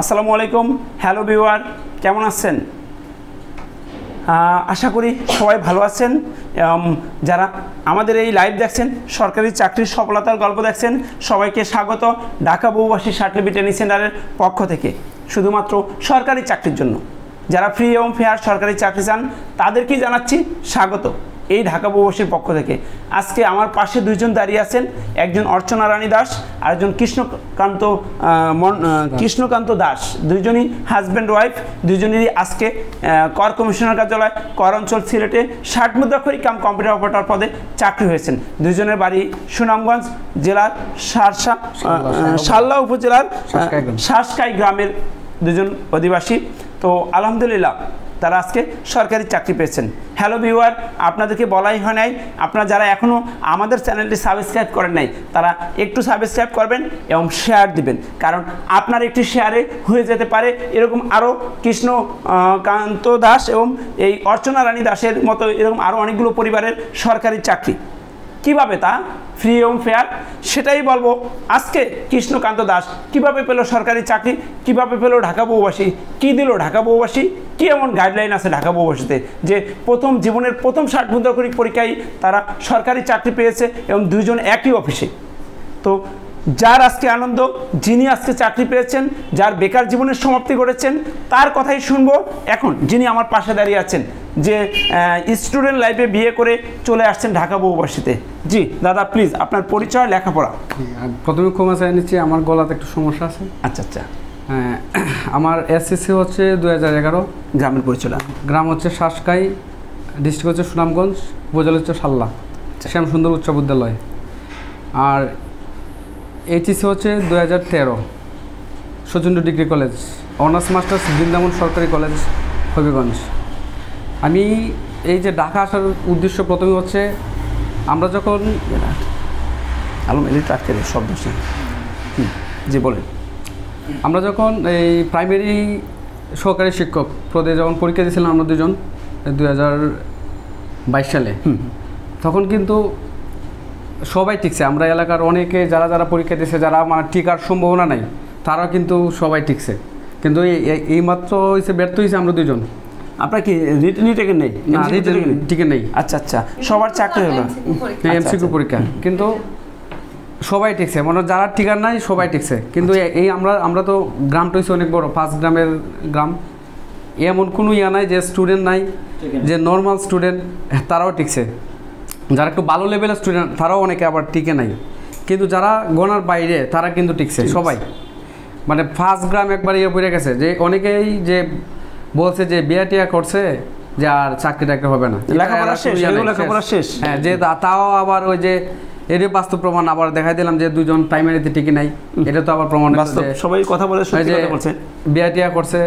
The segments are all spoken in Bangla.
আসসালামু আলাইকুম, হ্যালো ভিউয়ার, কেমন আছেন? আশা করি সবাই ভালো আছেন। যারা আমাদের এই লাইভ দেখছেন, সরকারি চাকরির সফলতার গল্প দেখছেন, সবাইকে স্বাগত ঢাকা বহুভাষী শাটলি ট্রেনিং সেন্টারের পক্ষ থেকে, শুধুমাত্র সরকারি চাকরির জন্য। যারা ফ্রি এবং ফেয়ার সরকারি চাকরি চান তাদেরকেই জানাচ্ছি স্বাগত এই ঢাকা বহুভাষীর পক্ষ থেকে। আজকে আমার পাশে দুইজন দাঁড়িয়ে আছেন, একজন অর্চনা রানী দাস আর একজন কৃষ্ণকান্ত দাস। দুইজনই হাজব্যান্ড ওয়াইফ, দুইজনেরই আজকে কর কমিশনার কার্যালয় কর অঞ্চল সিলেটে 60 মুদ্রাক্ষরিক কাম কম্পিউটার অপারেটর পদে চাকরি হয়েছেন। দুইজনের বাড়ি সুনামগঞ্জ জেলার শাল্লা উপজেলার শাসকাই গ্রামের দুজন অধিবাসী। তো আলহামদুলিল্লাহ তারা আজকে সরকারি চাকরি পেয়েছেন। হ্যালো ভিউয়ার, আপনাদেরকে বলাই হয় নাই, আপনারা যারা এখনও আমাদের চ্যানেলটি সাবস্ক্রাইব করেন নাই তারা একটু সাবস্ক্রাইব করবেন এবং শেয়ার দিবেন, কারণ আপনার একটি শেয়ারে হয়ে যেতে পারে এরকম আরও কৃষ্ণকান্ত দাস এবং এই অর্চনা রানী দাসের মতো এরকম আরও অনেকগুলো পরিবারের সরকারি চাকরি। কিভাবে তা ফ্রি এবং ফেয়ার সেটাই বলবো আজকে। কৃষ্ণকান্ত দাস কিভাবে পেল সরকারি চাকরি, কিভাবে পেল ঢাকা বহুভাষী, কী দিল ঢাকা বহুভাষী, কী এমন গাইডলাইন আছে ঢাকা বহুভাষীতে যে জীবনের প্রথম 60 মুদ্রাক্ষরিক পরীক্ষায় তারা সরকারি চাকরি পেয়েছে এবং দুইজন একই অফিসে। তো যার আজকে আনন্দ, যিনি আজকে চাকরি পেয়েছেন, যার বেকার জীবনের সমাপ্তি ঘটেছেন, তার কথাই শুনবো এখন। যিনি আমার পাশে দাঁড়িয়ে আছেন, যে স্টুডেন্ট লাইফে বিয়ে করে চলে আসছেন ঢাকা বহুভাষীতে। জি দাদা, প্লিজ আপনার পরিচয়, লেখাপড়া। প্রথমে ক্ষমা চাই নিচ্ছি, আমার গলাতে একটু সমস্যা আছে। আচ্ছা আচ্ছা। আমার এসএসসি হচ্ছে 2011। গ্রামের পরিচয়? গ্রাম হচ্ছে শাসকাই, ডিস্ট্রিক্ট হচ্ছে সুনামগঞ্জ, উপজেলা হচ্ছে শাল্লা, শ্যামসুন্দর উচ্চ বিদ্যালয়। আর এইচএসসি হচ্ছে 2013, সচুন্ড degree college, honours masters Brindaban সরকারি কলেজ, হবিগঞ্জ। আমি এই যে ঢাকা আসার উদ্দেশ্য প্রথমে হচ্ছে, আমরা যখন জি বলেন, আমরা যখন এই প্রাইমারি সহকারী শিক্ষক পদে যখন পরীক্ষা দিয়েছিলাম আমরা দুজন 2022 সালে, তখন কিন্তু সবাই টিকছে। আমরা এলাকার অনেকে যারা পরীক্ষা দিয়েছে, যারা মানে টিকার সম্ভাবনা নাই, তারাও কিন্তু সবাই টিকছে। কিন্তু এইমাত্র হয়েছে ব্যর্থ হয়েছে আমরা দুজন। আপনার কি রিটেন নেই? টিকে নেই। আচ্ছা আচ্ছা, সবার চাকরি হলো এমসিকিউ পরীক্ষা, কিন্তু সবাই টিকছে, মানে যারা টিকার নাই সবাই টিকছে। কিন্তু এই আমরা তো গ্রামটা হচ্ছে অনেক বড়, 5 গ্রামের গ্রাম। এমন কোনো নাই যে স্টুডেন্ট নাই, যে নর্মাল স্টুডেন্ট তারাও টিকছে। যারা একটু ভালো লেভেলের স্টুডেন্ট তারাও অনেকে আবার টিকে নাই, কিন্তু যারা গণার বাইরে তারা কিন্তু টিকছে সবাই। মানে 5 গ্রাম একবার পড়ে গেছে, যে অনেকেই যে বলছে যে বিয়া টিয়া করছে যে আর চাকরি টাকরি হবে না, লেখাপড়া শেষ। হ্যাঁ, যে তাও আবার ওই যে এর বাস্তব প্রমাণ আবার দেখাই দিলাম যে দুজন প্রাইমারিতে টিকে নাই। এটা তো আবার প্রমাণ, সবাই কথা বলে বিয়া টিয়া করছে,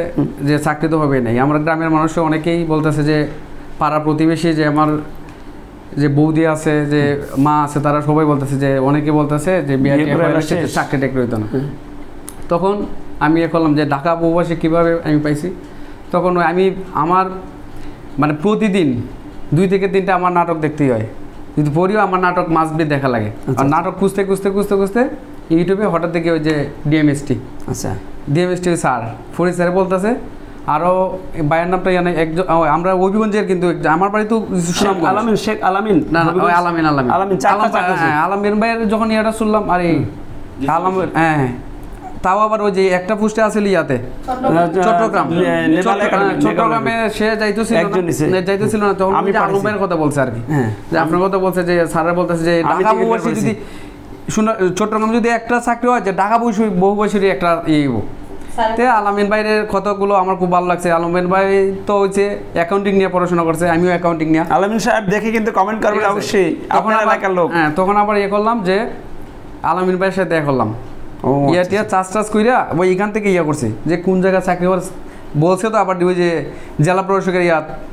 যে চাকরি তো হবে নাই। আমরা গ্রামের মানুষ অনেকেই বলতেছে যে পাড়া প্রতিবেশী, যে আমার যে বৌদি আছে, যে মা আছে, তারা সবাই বলতেছে যে অনেকে বলতেছে যে বিয়া টিয়া চাকরি টাকরি হইতো না। তখন আমি করলাম যে ঢাকা বহুভাষী কীভাবে আমি পাইছি। তখন আমার মানে প্রতিদিন 2 থেকে 3টা আমার নাটক দেখতেই হয়, কিন্তু পরেও আমার নাটক মাস্ট বি দেখা লাগে। আর নাটক খুঁজতে ইউটিউবে হঠাৎ দেখি ওই যে ডিএমএসটি। আচ্ছা, ডিএমএসটি স্যার ফরিদ স্যার বলতেছে, আরও ভাইয়ের নামটা জানে একজন, আমরা হবিগঞ্জের, কিন্তু আমার বাড়ি তো শেখ আলামিন। না আলামিন ভাইয়ের যখন ইয়াটা শুনলাম, আরে হ্যাঁ, তাও আবার ওই যে একটা পোস্টে আছে ইয়াতে চট্টগ্রামে সে যাইতেছিল না, তখন আমি আলম ভাইয়ের কথা বলছে আর কি, যে আপনার কথা বলছে যে স্যারের বলতেছে যে ঢাকা বহুভাষী যদি চট্টগ্রাম যদি একটা চাকরি হয়, যে ঢাকা বহুভাষীর একটা আলামিন ভাইয়ের কথাগুলো আমার খুব ভালো লাগছে। আলামিন ভাই তো হচ্ছে অ্যাকাউন্টিং নিয়ে পড়াশোনা করছে, আমিও অ্যাকাউন্টিং নিয়ে। আলামিন সাহেব দেখে কিন্তু কমেন্ট করবেন অবশ্যই, আপনার এলাকার লোক। হ্যাঁ, তখন আবার করলাম যে আলামিন ভাইয়ের সাথে করলাম, টিয়া চাষ কইরা ওই এখান থেকে করছে যে কোন জায়গায় চাকরি বলছে। তো আবার ওই যে জেলা প্রশাসকের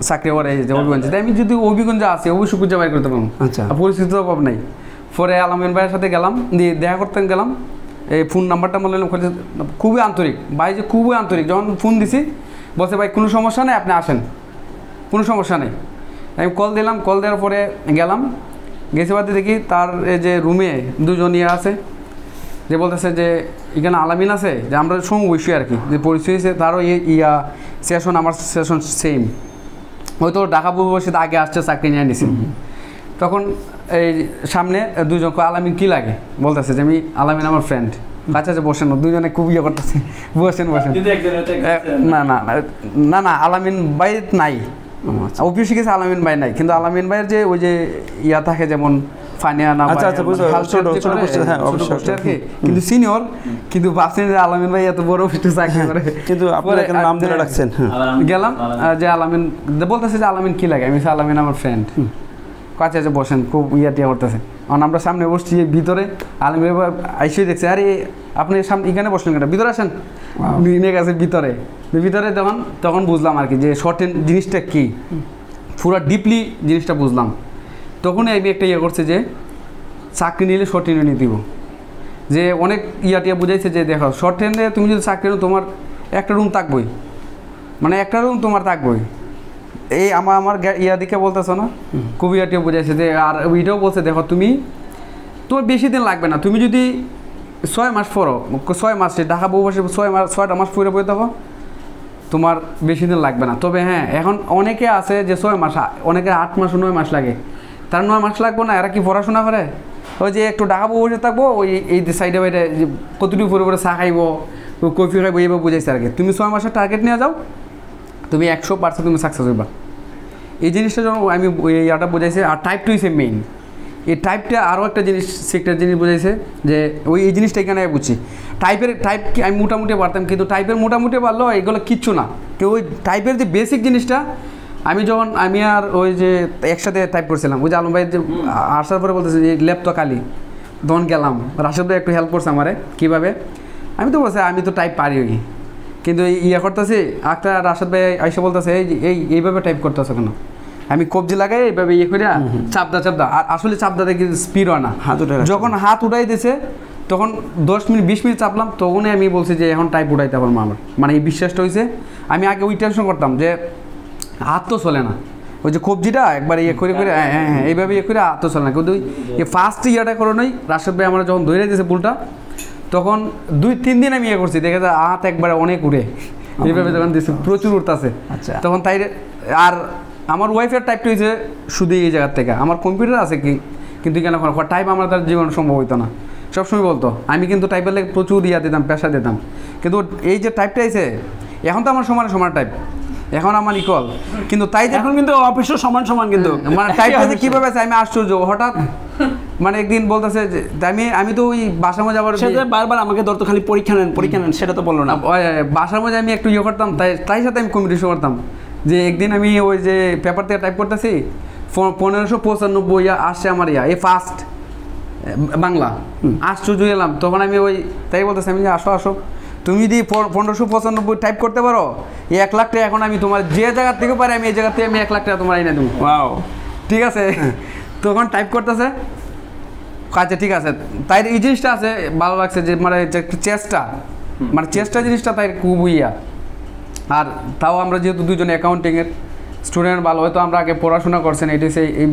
চাকরি করে যে হবিগঞ্জে, তাই আমি যদি হবিগঞ্জে আসি অবশ্যই খুঁজে বাইর করতে পারবো। আচ্ছা, পরিস্থিতির অভাব নাই। পরে আলামিন ভাইয়ের সাথে গেলাম, দিয়ে দেখা করতে গেলাম, এই ফোন নাম্বারটা বললাম, খুবই আন্তরিক ভাই, যে খুবই আন্তরিক। যখন ফোন দিছি বলছে ভাই কোনো সমস্যা নেই, আপনি আসেন, কোনো সমস্যা নেই। আমি কল দিলাম, কল দেওয়ার পরে গেলাম, গেছে বাদে দেখি তার এই যে রুমে 2 জন আছে, যে বলতেছে যে এখানে আলামিন আছে, যে আমরা সমবয়সী আর কি, যে পরিচয় হয়েছে তারও সেশন আমার সেশন সেম, হয়তো ঢাকা বহুবর্ষীতে আগে আসছে চাকরি নিয়ে নিছি। তখন এই সামনে দুজন আলামিন কী লাগে বলতেছে যে আমি আলামিন আমার ফ্রেন্ড। আচ্ছা আচ্ছা বসেন, দুজনে খুব ইয়ে করতেছে, বসেন বসেন। না না না না আলামিন ভাই নাই, অফিসে গেছে আলামিন ভাই নাই, কিন্তু আলামিন ভাইয়ের যে ওই যে ইয়া থাকে যেমন ফানিয়ানা, কিন্তু সিনিয়র, কিন্তু ভাবছেন যে আলামিন ভাই এত বড় অফিসে চাকরি করে, কিন্তু আপনারা নাম ধরে রাখছেন। গেলাম যে আলামিন বলতেছে যে আলামিন কি লাগে, আমি আলামিন আমার ফ্রেন্ড। কাছে আছে বসেন, খুব ইয়া টিয়া করতেছে। কারণ আমরা সামনে বসছি ভিতরে, আলামিন আইসে দেখছে আরে আপনি সামনে এখানে বসলেন কেন, ভিতরে আসেন, নিয়ে গেছে ভিতরে। ভিতরে তখন বুঝলাম আর কি যে শর্ট হ্যান্ড জিনিসটা কী, পুরো ডিপলি জিনিসটা বুঝলাম। তখনই আমি একটা ইয়ে করছে যে চাকরি নিলে শর্ট হ্যান্ডে নিয়ে দিব, যে অনেক ইয়া টিয়া বুঝাইছে যে দেখো শর্ট হ্যান্ডে তুমি যদি চাকরি নাও তোমার একটা রুম থাকবই, মানে একটা রুম তোমার থাকবই। এই আমার ইয়া দিকে বলতেছো না, খুব ইয়া টিয়া বুঝাইছে যে, আর ওইটাও বলছে দেখো তুমি তোমার বেশি দিন লাগবে না, তুমি যদি 6 মাস পড়ো, 6 মাস ঢাকা বহুবর্ষে 6টা মাস পড়ে বই দেখো তোমার বেশি দিন লাগবে না। তবে হ্যাঁ এখন অনেকে আছে যে 6 মাস, অনেকে 8 মাস 9 মাস লাগে, তার 9 মাস লাগবো না, এরা কি পড়াশোনা করে ওই যে একটু ঢাকা বসে থাকবো, ওই এই সাইডে বাইরে কতটুকু পরে পরে চা খাইবো, কফি খাইবো, এইভাবে বুঝাইছে আর কি। তুমি 6 মাসের টার্গেট নিয়ে যাও, তুমি 100% তুমি সাকসেস হইবা। এই জিনিসটা যখন আমি ইয়াটা বুঝাইছে। আর টাইপ 2 ইসে মেইন, এই টাইপটা আরও একটা জিনিস সেক্টর জিনিস বুঝাইছে যে এই জিনিসটা এখানে বুঝছি। টাইপ কি আমি মোটামুটি পারতাম, কিন্তু টাইপের মোটামুটি পারলেও এগুলো কিচ্ছু না। কেউ ওই টাইপের যে বেসিক জিনিসটা আমি আর ওই যে একসাথে টাইপ করছিলাম, ওই যে আলম ভাই যে আসার পরে বলতেছে যে ল্যাপ তো খালি, তখন গেলাম, রাশেদ ভাই একটু হেল্প করছে আমারে কীভাবে। আমি তো বলছি আমি তো টাইপ পারি, ওই কিন্তু ইয়ে করতেছি একটা রাশেদ ভাই আইসা বলতেছে এইভাবে টাইপ করতেছে কেন, আমি কবজি লাগাই এইভাবে ইয়ে করে চাপদা, আর আসলে চাপদা দেখি স্পিড হয় না, যখন হাত উঠাই দিয়েছে তখন 10 মিনিট 20 মিনিট চাপলাম, তখনই আমি বলছি যে এখন টাইপ উঠাইতে পারবো আমার, মানে এই বিশ্বাসটা হয়েছে। আমি আগে ওই টেনশন করতাম যে হাত তো চলে না, ওই যে কবজিটা একবার ইয়ে করে হ্যাঁ এইভাবে ইয়ে করে হাত তো চলে না, কিন্তু এই ফার্স্ট ইয়েটা করে নই রাশেদ ভাই আমার যখন ধরে দিয়েছে পুলটা, তখন 2-3 দিন আমি ইয়ে করছি, দেখে যায় হাত একবারে অনেক উড়ে, এইভাবে যখন দিয়েছে প্রচুর উঠতেছে। আচ্ছা তখন তাই। আর আমার ওয়াইফের টাইপটা হয়েছে শুধু এই জায়গার থেকে, আমার কম্পিউটার আছে কিন্তু কেন টাইপ আমার তার জীবন সম্ভব হইতো না, সবসময় বলতো। আমি কিন্তু টাইপের লেগে প্রচুর ইয়া দিতাম, পেশা দিতাম, কিন্তু এই যে টাইপটা আছে এখন তো আমার সমান টাইপ, এখন আমার ইকুয়াল, কিন্তু তাই এখন কিন্তু অফিসও সমান কিন্তু মানে টাইপটা যে কীভাবে আছে আমি আশ্চর্য। হঠাৎ মানে একদিন বলতেছে যে আমি তো ওই বাসার মধ্যে আবার বারবার আমাকে ধরতো খালি পরীক্ষা নেন, সেটা তো বললো না। বাসার মধ্যে আমি একটু ইয়ে করতাম, তাই সাথে আমি কম্পিটিশন করতাম। যে একদিন আমি ওই যে পেপার থেকে টাইপ করতেছি 1595 আসছে আমার এই ফার্স্ট বাংলা, আশ্চর্য এলাম। তখন আমি ওই তাই বলতেছি আমি যে আসো তুমি যদি 1595 টাইপ করতে পারো, এই 1 লাখ টাকা এখন আমি তোমার যে জায়গার থেকে পারি আমি এই জায়গা থেকে আমি 1 লাখ টাকা তোমার এনে দেবো। ওয়াও, ঠিক আছে। তখন টাইপ করতেছে, আচ্ছা ঠিক আছে। তাই এই জিনিসটা আছে ভালো লাগছে যে মানে চেষ্টা জিনিসটা তাই খুব ইয়া। আর তাও আমরা যেহেতু দুজন অ্যাকাউন্টিংয়ের স্টুডেন্ট, ভালো হয়তো আমরা আগে পড়াশোনা করছেন, এটি সেই এই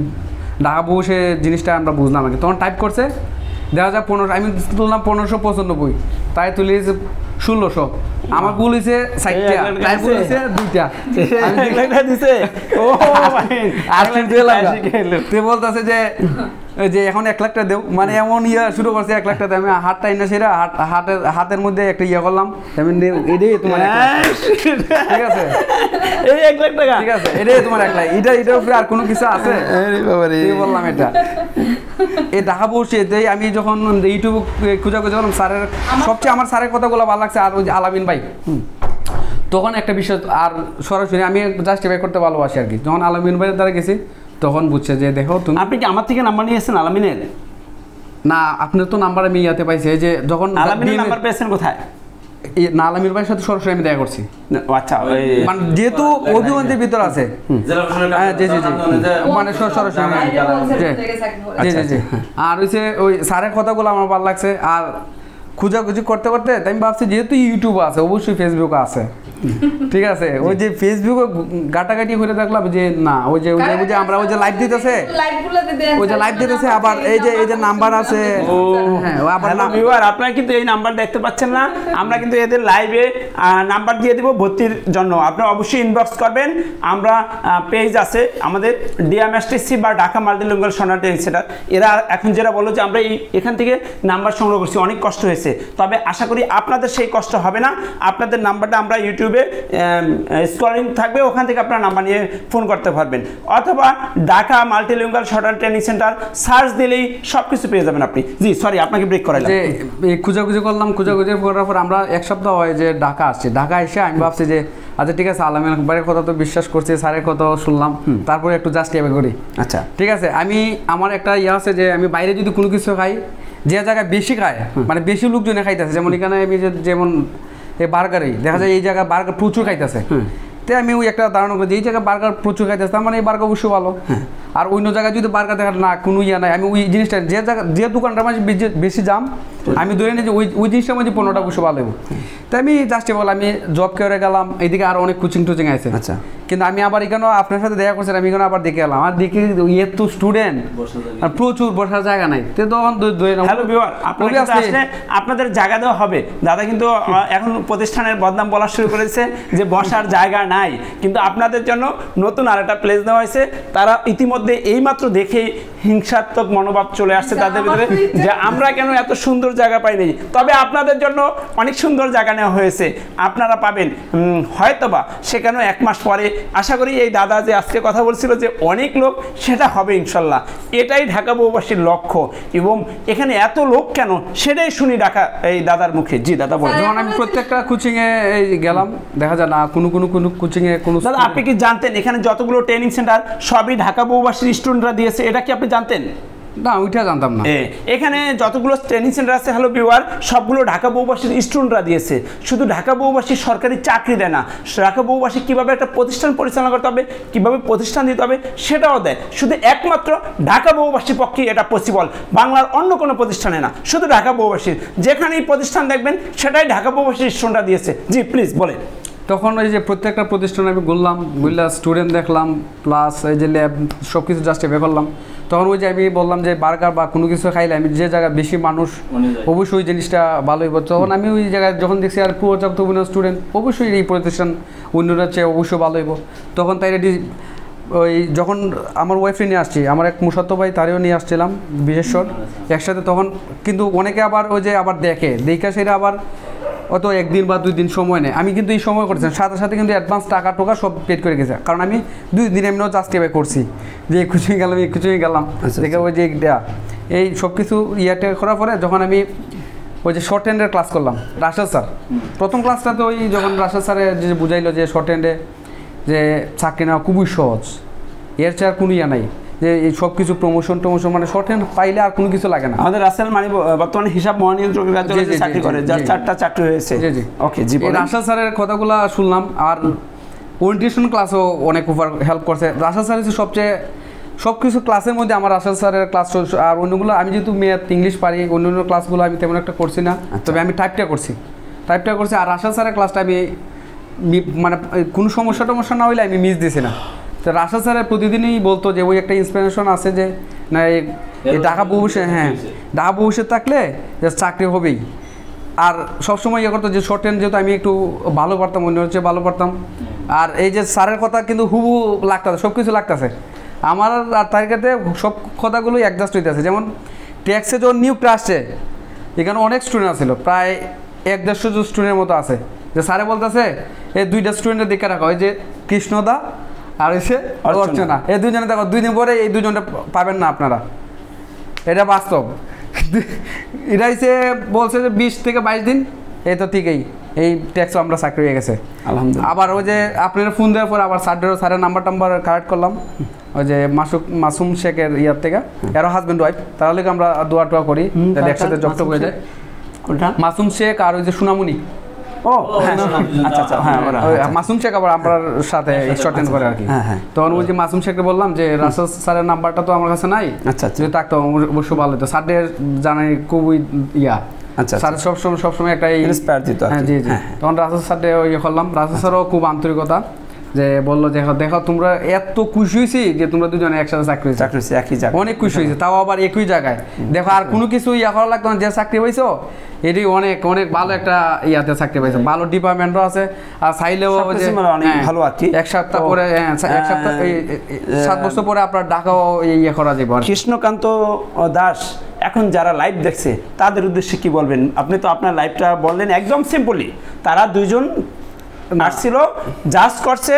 ঢাকা বসে জিনিসটা আমরা বুঝলাম আগে। তখন টাইপ করছে দেখা যায় 1500, আমি তুললাম 1595, তাই তুলি 1600, আমার ভুল হয়েছে 60টা, তাই ভুল হয়েছে 2টা, তুই বলতেছে যে এখন 1 লাখ টাকা দেও, মানে এমন ইয়া শুরু করছে 1 লাখ টাকা। আমি হাতটা ইনা সেরা হাতের মধ্যে একটা ইয়ে করলাম, এটাই তোমার ঠিক আছে, এই 1 লাখ টাকা ঠিক আছে, এটাই তোমার 1 লাখ। এটার উপরে আর কোনো কিছু আছে বললাম এটা। এই ঢাকা বসে আমি যখন ইউটিউব খুঁজে করলাম স্যারের, সবচেয়ে আমার স্যারের কথাগুলো ভালো লাগছে। আর ওই যে আলামিন ভাই, তখন একটা বিষয় আর সরাসরি আমি জাস্টিফাই করতে ভালোবাসি আর কি। যখন আলামিন ভাইয়ের দ্বারা গেছি তখন বুঝছে যে দেখো তুমি, আপনি কি আমার থেকে নাম্বার নিয়েছেন আলামিনের? না, আপনার তো নাম্বার আমি ইয়াতে পাইছি, যে যখন আলামিনের নাম্বার পেয়েছেন কোথায়? না, আলামিন ভাইয়ের সাথে সরাসরি আমি দেখা করছি। আচ্ছা, মানে যেহেতু অভিগঞ্জের ভিতর আছে, হ্যাঁ জি মানে সরাসরি জি। আর হচ্ছে ওই স্যারের কথাগুলো আমার ভালো লাগছে। আর খুঁজাখুঁজি করতে করতে আমি ভাবছি যেহেতু ইউটিউব আছে অবশ্যই ফেসবুক আছে, ঠিক আছে, ওই যে ফেসবুকে গাটাগাটি করে দেখলাম যে না ওই যে আমরা ওই যে লাইভ দিতেছে, ওই যে লাইভ দিতেছে আবার এই যে নাম্বার আছে। হ্যাঁ, আবার ভিউয়ার আপনারা কিন্তু এই নাম্বার দেখতে পাচ্ছেন না, আমরা কিন্তু এদের লাইভে নাম্বার দিয়ে দিব ভর্তির জন্য। আপনারা অবশ্যই ইনবক্স করবেন। আমরা পেজ আছে আমাদের ডিএমএসটিসি বা ঢাকা মাল্টিলিঙ্গুয়াল সোনার ট্রেনিং সেন্টার। এরা এখন যেটা বললো যে আমরা এখান থেকে নাম্বার সংগ্রহ করছি, অনেক কষ্ট হয়েছে, তবে আশা করি আপনাদের সেই কষ্ট হবে না। আপনাদের নাম্বারটা আমরা ইউটিউবে স্ক্রলিং থাকবে, ওখান থেকে আপনারা নাম্বার নিয়ে ফোন করতে পারবেন, অথবা Dhaka multilingual short training centre search দিলেই সব কিছু পেয়ে যাবেন আপনি। জি সরি আপনাকে ব্রেক করাইলাম। যে খুঁজাখুঁজি করলাম, খুঁজাখুঁজি করার পর আমরা এক সপ্তাহ হয় যে ঢাকা আসছি। ঢাকা এসে আমি ভাবছি যে আচ্ছা ঠিক আছে, আলামিন একবারের কথা তো বিশ্বাস করছি, স্যারের কথা শুনলাম, তারপরে একটু জাস্ট এভাবে করি। আচ্ছা ঠিক আছে, আমার একটা ইয়ে আছে যে আমি বাইরে যদি কোনো কিছু খাই, যে জায়গায় বেশি খায় মানে বেশি লোকজনে খাইতেছে, যেমন এখানে আমি যেমন এই বার্গারই দেখা যায় এই জায়গায় বার্গার প্রচুর খাইতেছে, তাই আমি ওই একটা ধারণা করি যে এই জায়গায় বার্গার প্রচুর খাইতেছে, তার মানে এই বার্গার অবশ্যই ভালো। আর অন্য জায়গায় যদি বার্গার দেখা না কোনো ইয়ে নাই, আমি ওই জিনিসটা যে দোকানটার মাঝে বেশি দাম আমি ধরে নিই যে ওই জিনিসটার মধ্যে 15টা অবশ্যই ভালো হবে। তাই আমি জাস্ট বল আমি জব করে গেলাম, এইদিকে আরও অনেক কোচিং টোচিং আছে। আচ্ছা, কিন্তু আমি আবার এখানেও আপনার সাথে দেখা করছি, আমি এখানে আবার দেখে এলাম, আর দেখি ইয়ে তো স্টুডেন্ট আর প্রচুর বসার জায়গা নাই। তো তখন হ্যালো ভিউয়ার, আপনাদের জায়গা দেওয়া হবে। দাদা কিন্তু এখন প্রতিষ্ঠানের বদনাম বলা শুরু করেছে যে বসার জায়গা নাই, কিন্তু আপনাদের জন্য নতুন আরেকটা প্লেস দেওয়া হয়েছে। তারা ইতিমধ্যে এইমাত্র দেখেই হিংসাত্মক মনোভাব চলে আসছে তাদের ভিতরে যে আমরা কেন এত সুন্দর জায়গা পাইনি। তবে আপনাদের জন্য অনেক সুন্দর জায়গা নেওয়া হয়েছে, আপনারা পাবেন হয়তোবা সেখানেও 1 মাস পরে। আশা করি এই দাদা যে আজকে কথা বলছিল যে অনেক লোক, সেটা হবে ইনশাল্লাহ। এটাই ঢাকা বহুবাসীর লক্ষ্য, এবং এখানে এত লোক কেন সেটাই শুনি ঢাকা এই দাদার মুখে। জি দাদা বলেন। যখন আমি প্রত্যেকটা কোচিংয়ে গেলাম দেখা যায় না কোনো কোচিংয়ে কোনো। দাদা আপনি কি জানতেন এখানে যতগুলো ট্রেনিং সেন্টার সবই ঢাকা বহুবাসীর স্টুডেন্টরা দিয়েছে? এটা কি আপনি জানতেন? না ওইটা জানতাম না। এখানে যতগুলো ট্রেনিং সেন্টার আছে হ্যালো ভিউয়ার, সবগুলো ঢাকা বহুবাসীর স্টুডেন্টরা দিয়েছে। শুধু ঢাকা বহুবাসীর সরকারি চাকরি দেয় না, ঢাকা বহুবাসী কীভাবে একটা প্রতিষ্ঠান পরিচালনা করতে হবে, কীভাবে প্রতিষ্ঠান দিতে হবে সেটাও দেয়। শুধু একমাত্র ঢাকা বহুবাসীর পক্ষেই এটা পসিবল, বাংলার অন্য কোনো প্রতিষ্ঠানে না, শুধু ঢাকা বহুবাসীর। যেখানেই প্রতিষ্ঠান দেখবেন সেটাই ঢাকা বহুবাসীর স্টুডেন্টরা দিয়েছে। জি প্লিজ বলেন। তখন ওই যে প্রত্যেকটা প্রতিষ্ঠানে আমি ঘুরলাম, স্টুডেন্ট দেখলাম, প্লাস এই যে ল্যাব সব কিছু জাস্ট এভাবে করলাম। তখন ওই যে আমি বললাম যে বার্গার বা কোনো কিছু খাইলে আমি যে জায়গায় বেশি মানুষ অবশ্যই ওই জিনিসটা ভালো হইব। তখন আমি ওই জায়গায় যখন দেখছি আর পর্যাপ্ত স্টুডেন্ট, অবশ্যই এই প্রতিষ্ঠান অন্যরা চেয়ে অবশ্যই ভালো হইব। তখন তাই ওই যখন আমার ওয়াইফে নিয়ে আসছি, আমার এক মুসাত্ত ভাই তারেও নিয়ে আসছিলাম বিশেষর একসাথে। তখন কিন্তু অনেকে আবার ওই যে আবার দেখে সেটা আবার অত 1 দিন বা 2 দিন সময় নেই। আমি কিন্তু এই সময় করছিলাম সাথে সাথে কিন্তু অ্যাডভান্স টাকা টোকা সব পেড করে গেছে, কারণ আমি 2 দিন এমনিও জাস্টিফাই করছি যে কোচিং গেলাম দেখে ওই যে এই সব কিছু ইয়াতে করার পরে যখন আমি ওই যে শর্ট হ্যান্ডের ক্লাস করলাম রাশেদ স্যার, প্রথম ক্লাসটা তো ওই যখন রাশেদ স্যারে যে বুঝাইলো যে শর্ট হ্যান্ডে যে চাকরি নেওয়া খুবই সহজ, এর চেয়ে আর কোনো ইয়া নাই, যে এই সব কিছু প্রমোশন মানে শর্ট হ্যান্ড পাইলে আর কোনো কিছু লাগে না। আমাদের রাসেল মানে বর্তমানে হিসাব মহানিয়ন্ত্রকের কার্যালয়ে চাকরি করে, যার 4টা চাকরি হয়েছে। জি জি ওকে জি। রাশেদ স্যারের কথাগুলো শুনলাম, আর ওরিয়েন্টেশন ক্লাসও অনেক উপর হেল্প করছে। রাশেদ স্যার হচ্ছে সবচেয়ে সব কিছু ক্লাসের মধ্যে আমার রাশেদ স্যারের ক্লাস, আর অন্যগুলো আমি যেহেতু ম্যাথ ইংলিশ পারি, অন্য ক্লাসগুলো আমি তেমন একটা করছি না, তবে আমি টাইপটা করছি। আর রাশেদ স্যারের ক্লাসটা আমি মানে কোনো সমস্যা না হইলে আমি মিস দিছি না। তো রাশেদ স্যারের প্রতিদিনই বলতো যে ওই একটা ইন্সপিরেশন আছে যে না এই ঢাকা বহুবাসী, হ্যাঁ ঢাকা বহুবাসী থাকলে যে চাকরি হবেই। আর সবসময় ইয়ে করতো যে শর্ট হ্যান্ড যেহেতু আমি একটু ভালো পারতাম, অন্য হচ্ছে ভালো পারতাম। আর এই যে স্যারের কথা কিন্তু হুবু লাগতেছে, সব কিছু লাগতেছে আমার, আর তার কাছে সব কথাগুলোই অ্যাডজাস্ট হইতেছে। যেমন ট্যাক্সে যখন নিয়োগটা আসছে, এখানে অনেক স্টুডেন্ট আছিল, প্রায় 150 স্টুডেন্টের মতো আছে, যে স্যারে বলতেছে এই 2টা স্টুডেন্টের দেখে রাখা হয়, যে কৃষ্ণদা আর হচ্ছে অর্চনা, এই 2জনে দেখো 2 দিন পরে এই 2জনটা পাবেন না আপনারা, এটা বাস্তব। এটা হচ্ছে বলছে যে 20 থেকে 22 দিন, এই তো ঠিকই এই ট্যাক্সও আমরা চাকরি হয়ে গেছে আলহামদুলিল্লাহ। আবার ওই যে আপনারা ফোন দেওয়ার পর আবার স্যারের নাম্বার কালেক্ট করলাম, ওই যে মাসুম শেখের ইয়ার থেকে, এরও হাজব্যান্ড ওয়াইফ, তাহলে আমরা দোয়া করি একসাথে জবটপ হয়ে যায়। মাসুম শেখ আর ওই যে সোনামণি, মাসুম শেখ আবার আমার সাথে শর্ট হ্যান্ড করে আর কি। তখন ওই যে মাসুম শেখকে বললাম যে রাসেল স্যারের নাম্বারটা তো আমার কাছে নাই, যদি থাকতো অবশ্যই ভালো হতো। স্যারের জানাই খুবই ইয়া আচ্ছা স্যার সবসময় একটা ইন্সপায়ার দিত। হ্যাঁ জি জি। তখন রাজেশ স্যার ইয়ে করলাম, রাজেশ স্যারও খুব আন্তরিকতা, যে বললো দেখো তোমরা এত খুশি হয়েছি যে তোমরা দুজনে একসাথে চাকরি একই জায়গায়, অনেক খুশি হয়েছে, তাও আবার একই জায়গায়। দেখো আর কোনো কিছু ইয়া করা লাগতো না, যে চাকরি পাইছো এটি অনেক অনেক ভালো একটা ইয়াতে চাকরি পাইছো, ভালো ডিপার্টমেন্টও আছে। আর চাইলেও যে ভালো আর কি, এক সপ্তাহ পরে, এক সপ্তাহ 7 বছর পরে আপনার ঢাকাও ইয়ে করা যাবে। কৃষ্ণকান্ত দাস এখন যারা লাইভ দেখছে তাদের উদ্দেশ্যে কি বলবেন? আপনি তো আপনার লাইভটা বললেন একদম সিম্পলি, তারা দুজন আসছিল, জাজ করছে,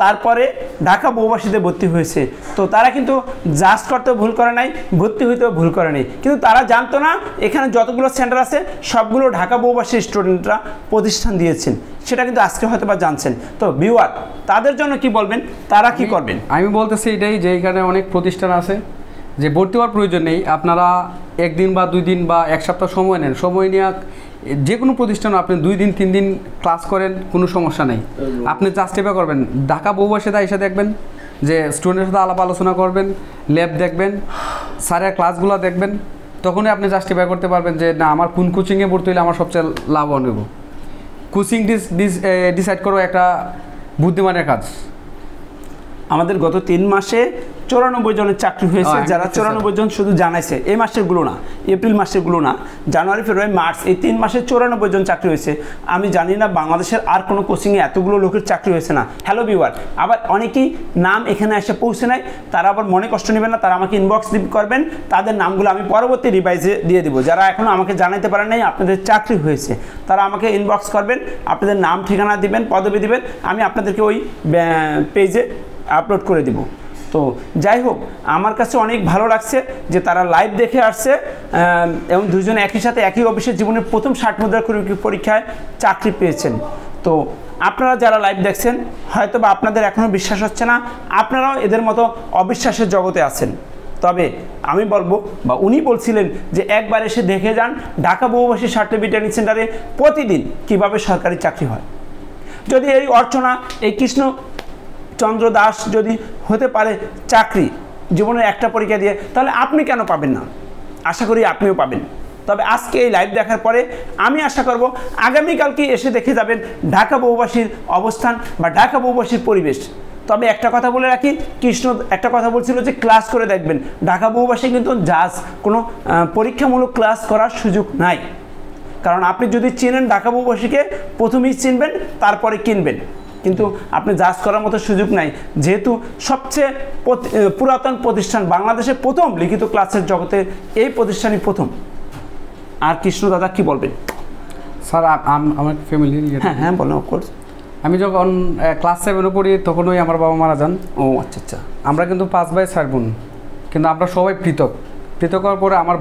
তারপরে ঢাকা বহুবাসীতে ভর্তি হয়েছে। তো তারা কিন্তু জাজ করতেও ভুল করে নাই, ভর্তি হইতেও ভুল করে নাই, কিন্তু তারা জানতো না এখানে যতগুলো সেন্টার আছে সবগুলো ঢাকা বহুবাসী স্টুডেন্টরা প্রতিষ্ঠান দিয়েছেন, সেটা কিন্তু আজকে হয়তো বা জানছেন। তো ভিউয়ার তাদের জন্য কি বলবেন, তারা কি করবেন? আমি বলতেছি এটাই, যে এখানে অনেক প্রতিষ্ঠান আছে, যে ভর্তি হওয়ার প্রয়োজন নেই, আপনারা 1 দিন বা 2 দিন বা 1 সপ্তাহ সময় নেন, সময় নিয়ে যে কোনো প্রতিষ্ঠানে আপনি 2 দিন 3 দিন ক্লাস করেন, কোনো সমস্যা নেই। আপনি জাস্টিফাই করবেন, ঢাকা বহুবাসীতে এসে দেখবেন যে স্টুডেন্টের সাথে আলাপ আলোচনা করবেন, ল্যাব দেখবেন, স্যারের ক্লাসগুলো দেখবেন, তখনই আপনি জাস্টিফাই করতে পারবেন যে না আমার কোন কোচিংয়ে ভর্তি হলে আমার সবচেয়ে লাভবান হইব। কোচিং ডিসাইড করো একটা বুদ্ধিমানের কাজ। আমাদের গত 3 মাসে 94 জনের চাকরি হয়েছে, যারা 94 জন শুধু জানাইছে, এই মাসেরগুলো না, এপ্রিল মাসেরগুলো না, জানুয়ারি ফেব্রুয়ারি মার্চ এই 3 মাসে 94 জন চাকরি হয়েছে। আমি জানি না বাংলাদেশের আর কোনো কোচিংয়ে এতগুলো লোকের চাকরি হয়েছে না। হ্যালো ভিউয়ার, আবার অনেকেই নাম এখানে এসে পৌঁছে নেয়, তারা আবার মনে কষ্ট নেবেন না, তারা আমাকে ইনবক্স করবেন, তাদের নামগুলো আমি পরবর্তী রিভাইজে দিয়ে দেবো। যারা এখনও আমাকে জানাইতে পারেন নাই আপনাদের চাকরি হয়েছে, তারা আমাকে ইনবক্স করবেন, আপনাদের নাম ঠিকানা দিবেন, পদবি দিবেন, আমি আপনাদেরকে ওই পেজে আপলোড করে দিব। তো যাই হোক, আমার কাছে অনেক ভালো লাগছে যে তারা লাইভ দেখে আসছে এবং দুজনে একই সাথে একই অফিসে জীবনের প্রথম 60 মুদ্রা পরীক্ষায় চাকরি পেয়েছেন। তো আপনারা যারা লাইভ দেখছেন হয়তো বা আপনাদের এখনও বিশ্বাস হচ্ছে না, আপনারাও এদের মতো অবিশ্বাসের জগতে আছেন। তবে আমি বলবো, বা উনি বলছিলেন যে একবার এসে দেখে যান ঢাকা বহুবাসী সার্টিফিকেট সেন্টারে প্রতিদিন কিভাবে সরকারি চাকরি হয়। যদি এই অর্চনা, এই কৃষ্ণচন্দ্র দাস যদি হতে পারে চাকরি জীবনের একটা পরীক্ষা দিয়ে, তাহলে আপনি কেন পাবেন না? আশা করি আপনিও পাবেন। তবে আজকে এই লাইভ দেখার পরে আমি আশা করব আগামীকালকে এসে দেখে যাবেন ঢাকা বহুবাসীর অবস্থান বা ঢাকা বহুবাসীর পরিবেশ। তবে একটা কথা বলে রাখি, কৃষ্ণ একটা কথা বলছিল যে ক্লাস করে দেখবেন। ঢাকা বহুবাসী কিন্তু জাজ কোনো পরীক্ষামূলক ক্লাস করার সুযোগ নাই, কারণ আপনি যদি চিনেন ঢাকা বহুবাসীকে প্রথমেই চিনবেন, তারপরে কিনবেন, কিন্তু আপনি জাজ করার মতো সুযোগ নাই, যেহেতু সবচেয়ে পুরাতন প্রতিষ্ঠান, বাংলাদেশের প্রথম লিখিত ক্লাসের জগতে এই প্রতিষ্ঠানই প্রথম। আর কৃষ্ণ দাদা কি বলবেন? স্যার আমার ফ্যামিলির হ্যাঁ বলেন, অফকোর্স। আমি যখন ক্লাস 7-এ পড়ি তখনই আমার বাবা মারা যান। ও আচ্ছা আচ্ছা। আমরা কিন্তু 5 ভাই 4 বোন, কিন্তু আমরা সবাই পৃথক হওয়ার পরে আমার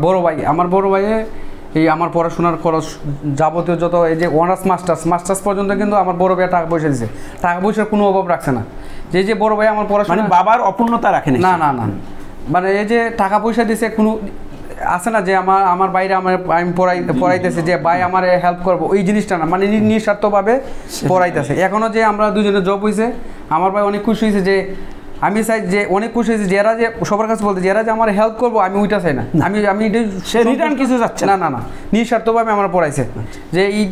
বড় ভাইয়ে এই আমার পড়াশোনার খরচ যাবতীয় যত, এই যে অনার্স মাস্টার্স পর্যন্ত কিন্তু আমার বড় ভাই টাকা পয়সা দিচ্ছে, টাকা পয়সার কোনো অভাব রাখছে না। যে বড় ভাই আমার পড়াশোনা, বাবার অপূর্ণতা রাখেন না, মানে এই যে টাকা পয়সা দিচ্ছে, কোনো আছে না যে আমার বাইরে আমি পড়াইতেছি, যে ভাই আমার হেল্প করবো, ওই জিনিসটা না, মানে নিঃস্বার্থভাবে পড়াইতেছে। এখনও যে আমরা দুজনে জব হয়েছে, আমার ভাই অনেক খুশি হয়েছে, যে আমি চাই যে অনেক খুশি হয়েছে যারা যে সবার কাছে বলতে যারা যে আমার হেল্প করবো, আমি ওইটা চাই না, আমি সে রিটার্ন কিছু যাচ্ছে না, নিঃস্বার্থভাবে আমার পড়াইছে। যে এই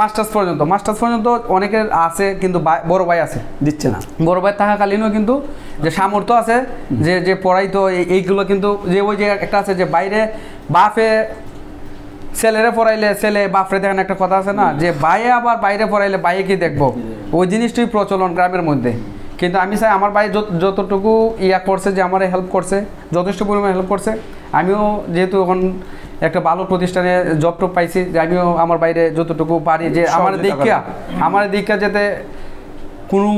মাস্টার্স পর্যন্ত অনেকের আছে, কিন্তু বড় ভাই আছে দিচ্ছে না, বড় ভাই থাকাকালীনও কিন্তু যে সামর্থ্য আছে যে পড়াইতো এইগুলো, কিন্তু যে ওই যে একটা আছে যে বাইরে বাপে ছেলেরে পড়াইলে ছেলে বাপরে দেখেন, একটা কথা আছে না যে বাইরে আবার বাইরে পড়াইলে বাইরে কি দেখবো, ওই জিনিসটাই প্রচলন গ্রামের মধ্যে। কিন্তু আমি চাই আমার ভাই যতটুকু করছে, যে আমার হেল্প করছে, যথেষ্ট পরিমাণে হেল্প করছে। আমিও যেহেতু এখন একটা ভালো প্রতিষ্ঠানে জব টব পাইছি, যে আমিও আমার বাইরে যতটুকু পারি, যে আমার দীক্ষা যাতে কোনো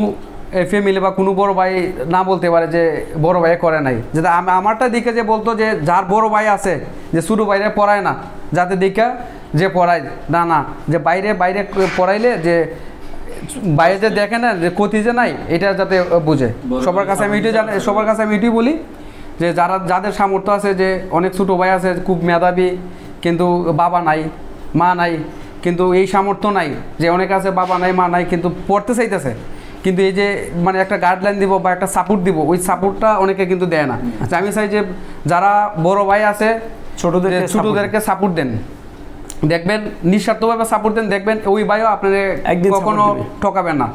ফ্যামিলি বা কোনো বড় ভাই না বলতে পারে যে বড় ভাই করে নাই, যাতে আমারটা দিকে যে বলতো যে যার বড় ভাই আছে, যে ছোটো বাইরে পড়ায় না, যাতে দীক্ষা যে পড়ায় না, যে বাইরে পড়াইলে যে বাইরে যে দেখে না যে ক্ষতি যে নাই, এটা যাতে বুঝে। সবার কাছে আমি এটাই বলি, যে যাদের সামর্থ্য আছে, যে অনেক ছোটো ভাই আছে খুব মেধাবী, কিন্তু বাবা নাই মা নাই, কিন্তু এই সামর্থ্য নাই, যে অনেক আছে বাবা নাই মা নাই, কিন্তু পড়তে চাইতেছে, কিন্তু এই যে মানে একটা গাইডলাইন দিব বা একটা সাপোর্ট দিব, ওই সাপোর্টটা অনেকে কিন্তু দেয় না। আমি চাই যে যারা বড় ভাই আছে ছোটদেরকে সাপোর্ট দেন। দেখবেন নিঃস্বার্থভাবে সাপোর্ট দেন, দেখবেন ওই ভাইও আপনাদের একদিন কখনো support দিবে। ঠকাবেন না।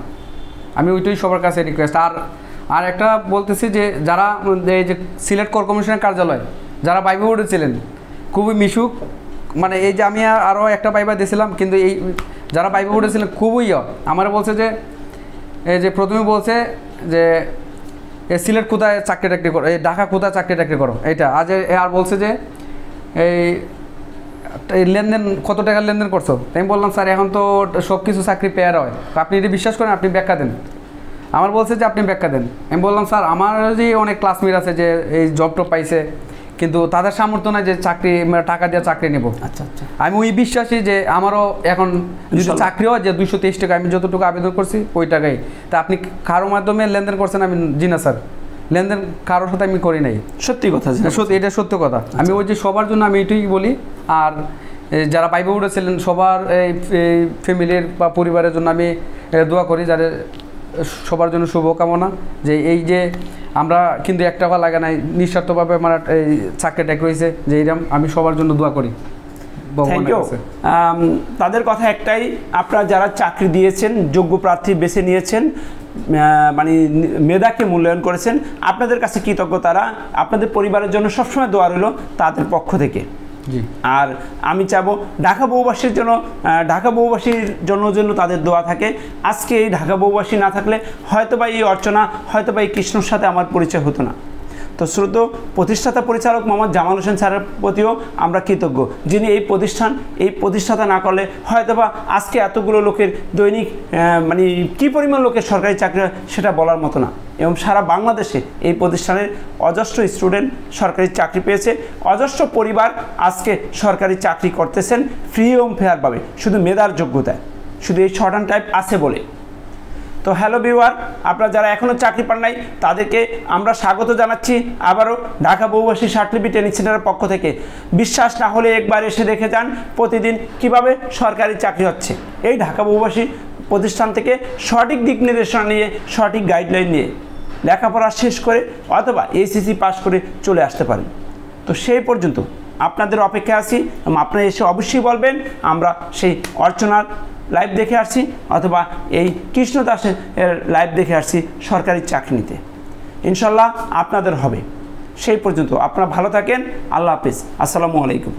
আমি ওইটাই সবার কাছে রিকোয়েস্ট। আর একটা বলতেছি যে যারা এই যে সিলেট কর কমিশনের কার্যালয় যারা বাইবে উঠেছিলেন খুবই মিশুক, মানে এই যে আমি আরও একটা বাইবা দিয়েছিলাম, কিন্তু এই যারা বাইবে উঠেছিলেন খুবই আমার বলছে যে এই যে প্রথমে বলছে যে এই সিলেট কোথায় চাকরি টাকরি করো, এই ঢাকা কোথায় চাকরি টাকরি করো, এইটা আজ আর বলছে যে এই লেনদেন কত টাকার লেনদেন করছো। আমি বললাম স্যার এখন তো সব কিছু চাকরি পেয়ার হয়, আপনি যদি বিশ্বাস করেন আপনি ব্যাখ্যা দেন। আমার বলছে যে আপনি ব্যাখ্যা দেন। আমি বললাম স্যার আমার যে অনেক ক্লাসমেট আছে যে এই জব টব পাইছে, কিন্তু তাদের সামর্থ্য নাই যে চাকরি টাকা দিয়ে চাকরি নেব। আচ্ছা আচ্ছা, আমি ওই বিশ্বাসী যে আমারও এখন যদি চাকরি হয় যে 223 টাকা আমি যতটুকু আবেদন করছি ওই টাকাই। তা আপনি কারোর মাধ্যমে লেনদেন করছেন? আমি জি না স্যার, লেনদেন কারোর সাথে আমি করি নাই। সত্যি কথা, সত্যি, এটা সত্য কথা। আমি ওই যে সবার জন্য আমি এটাই বলি। আর যারা বাইবে উঠেছিলেন সবার এই ফ্যামিলির বা পরিবারের জন্য আমি দোয়া করি, যাদের সবার জন্য শুভকামনা। যে এই যে আমরা কিন্তু এক টাকা লাগে নাই, নিঃস্বার্থভাবে আমার এই চাকরি টাক রয়েছে, যে এইরকম আমি সবার জন্য দোয়া করি। Thank you. তাদের কথা একটাই, আপনারা যারা চাকরি দিয়েছেন, যোগ্য প্রার্থী বেছে নিয়েছেন, মানে মেধাকে মূল্যায়ন করেছেন, আপনাদের কাছে কৃতজ্ঞ তারা। আপনাদের পরিবারের জন্য সবসময় দোয়া রইল তাদের পক্ষ থেকে। আর আমি চাবো ঢাকা বহুবাসীর জন্য, ঢাকা বহুবাসীর জন্য তাদের দোয়া থাকে। আজকে এই ঢাকা বহুবাসী না থাকলে হয়তোবা এই অর্চনা, হয়তোবা এই কৃষ্ণর সাথে আমার পরিচয় হতো না। তো শ্রোত প্রতিষ্ঠাতা পরিচালক মোহাম্মদ জামাল হোসেন স্যারের প্রতিও আমরা কৃতজ্ঞ, যিনি এই প্রতিষ্ঠাতা না করলে হয়তোবা আজকে এতগুলো লোকের দৈনিক মানে কী পরিমাণ লোকের সরকারি চাকরি হয় সেটা বলার মতো না। এবং সারা বাংলাদেশে এই প্রতিষ্ঠানের অজস্র স্টুডেন্ট সরকারি চাকরি পেয়েছে, অজস্র পরিবার আজকে সরকারি চাকরি করতেছেন ফ্রি এবং ফেয়ারভাবে, শুধু মেধার যোগ্যতায়, শুধু এই শর্ট অ্যান্ড টাইপ আছে বলে। তো হ্যালো ভিউয়ার, আপনারা যারা এখনও চাকরি পান নাই তাদেরকে আমরা স্বাগত জানাচ্ছি আবারও ঢাকা বহুবাসী সার্টিফিকেট ট্রেনিং সেন্টারের পক্ষ থেকে। বিশ্বাস না হলে একবার এসে দেখে যান প্রতিদিন কিভাবে সরকারি চাকরি হচ্ছে। এই ঢাকা বহুবাসী প্রতিষ্ঠান থেকে সঠিক দিক নির্দেশনা নিয়ে, সঠিক গাইডলাইন নিয়ে লেখাপড়া শেষ করে অথবা এসএসসি পাস করে চলে আসতে পারেন। তো সেই পর্যন্ত আপনাদের অপেক্ষা আছি, এবং আপনারা এসে অবশ্যই বলবেন আমরা সেই অর্চনার লাইভ দেখে আসছি অথবা এই কৃষ্ণ দাসের লাইভ দেখে আসছি সরকারি চাকরি নিতে। ইনশাল্লাহ আপনাদের হবে। সেই পর্যন্ত আপনারা ভালো থাকেন। আল্লাহ হাফিজ। আসসালামু আলাইকুম।